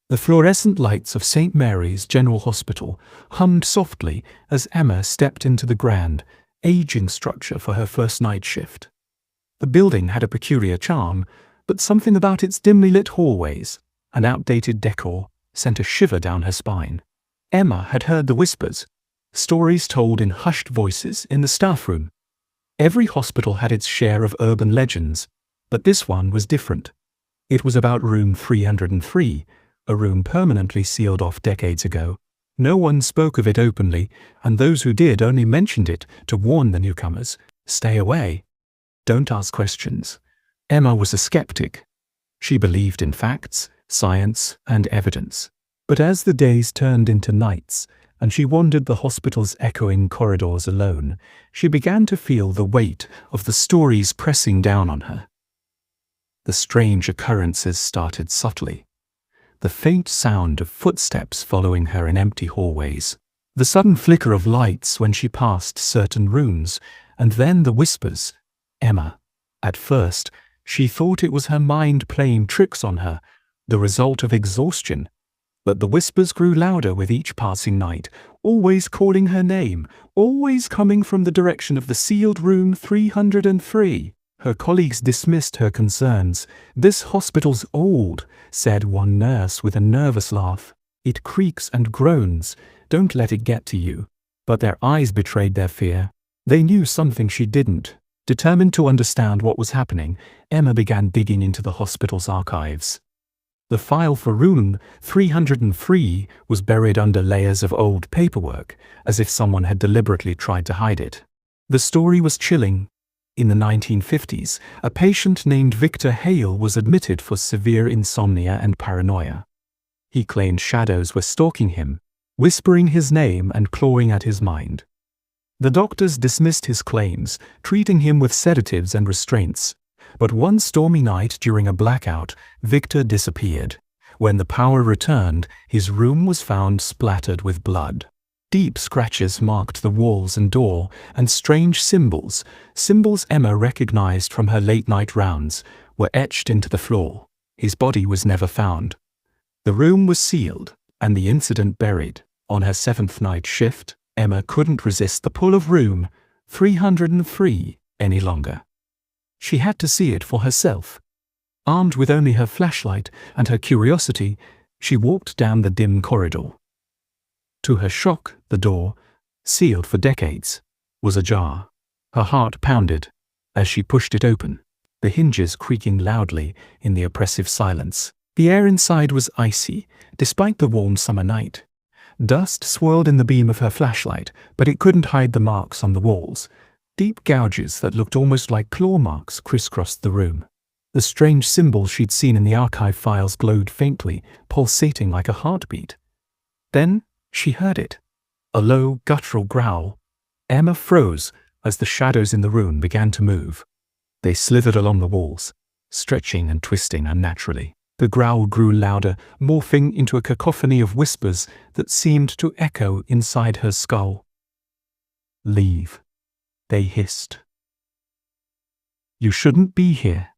The fluorescent lights of St. Mary's General Hospital hummed softly as Emma stepped into the grand, aging structure for her first night shift. The building had a peculiar charm, but something about its dimly lit hallways and outdated decor sent a shiver down her spine. Emma had heard the whispers, stories told in hushed voices in the staff room. Every hospital had its share of urban legends, but this one was different. It was about room 303, a room permanently sealed off decades ago. No one spoke of it openly, and those who did only mentioned it to warn the newcomers, "Stay away. Don't ask questions." Emma was a skeptic. She believed in facts, science, and evidence. But as the days turned into nights, and she wandered the hospital's echoing corridors alone, she began to feel the weight of the stories pressing down on her. The strange occurrences started subtly. The faint sound of footsteps following her in empty hallways, the sudden flicker of lights when she passed certain rooms, and then the whispers. Emma, at first, she thought it was her mind playing tricks on her, the result of exhaustion. But the whispers grew louder with each passing night, always calling her name, always coming from the direction of the sealed room 303. Her colleagues dismissed her concerns. "This hospital's old," said one nurse with a nervous laugh. "It creaks and groans. Don't let it get to you." But their eyes betrayed their fear. They knew something she didn't. Determined to understand what was happening, Emma began digging into the hospital's archives. The file for room 303 was buried under layers of old paperwork, as if someone had deliberately tried to hide it. The story was chilling. In the 1950s, a patient named Victor Hale was admitted for severe insomnia and paranoia. He claimed shadows were stalking him, whispering his name and clawing at his mind. The doctors dismissed his claims, treating him with sedatives and restraints. But one stormy night during a blackout, Victor disappeared. When the power returned, his room was found splattered with blood. Deep scratches marked the walls and door, and strange symbols Emma recognized from her late-night rounds, were etched into the floor. His body was never found. The room was sealed, and the incident buried. On her 7th night shift, Emma couldn't resist the pull of room 303 any longer. She had to see it for herself. Armed with only her flashlight and her curiosity, she walked down the dim corridor. To her shock, the door, sealed for decades, was ajar. Her heart pounded as she pushed it open, the hinges creaking loudly in the oppressive silence. The air inside was icy, despite the warm summer night. Dust swirled in the beam of her flashlight, but it couldn't hide the marks on the walls. Deep gouges that looked almost like claw marks crisscrossed the room. The strange symbols she'd seen in the archive files glowed faintly, pulsating like a heartbeat. Then she heard it. A low, guttural growl. Emma froze as the shadows in the room began to move. They slithered along the walls, stretching and twisting unnaturally. The growl grew louder, morphing into a cacophony of whispers that seemed to echo inside her skull. "Leave," they hissed. "You shouldn't be here."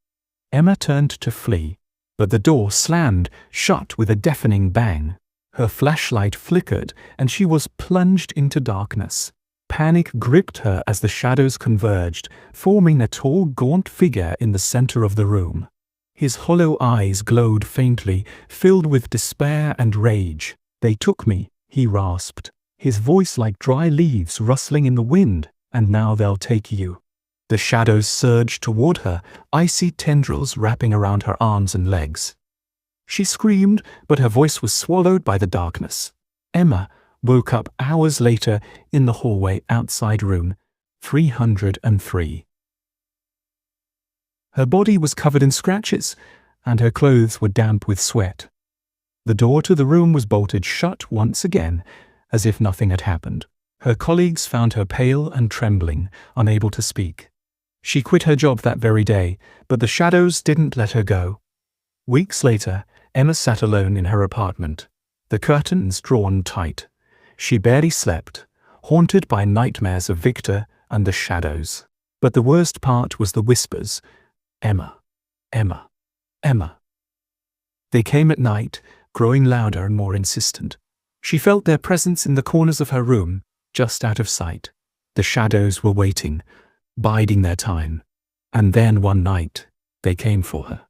Emma turned to flee, but the door slammed shut with a deafening bang. Her flashlight flickered, and she was plunged into darkness. Panic gripped her as the shadows converged, forming a tall, gaunt figure in the center of the room. His hollow eyes glowed faintly, filled with despair and rage. "They took me," he rasped, his voice like dry leaves rustling in the wind. "And now they'll take you." The shadows surged toward her, icy tendrils wrapping around her arms and legs. She screamed, but her voice was swallowed by the darkness. Emma woke up hours later in the hallway outside room 303. Her body was covered in scratches, and her clothes were damp with sweat. The door to the room was bolted shut once again, as if nothing had happened. Her colleagues found her pale and trembling, unable to speak. She quit her job that very day, but the shadows didn't let her go. Weeks later, Emma sat alone in her apartment, the curtains drawn tight. She barely slept, haunted by nightmares of Victor and the shadows. But the worst part was the whispers. "Emma, Emma, Emma." They came at night, growing louder and more insistent. She felt their presence in the corners of her room, just out of sight. The shadows were waiting, biding their time. And then one night, they came for her.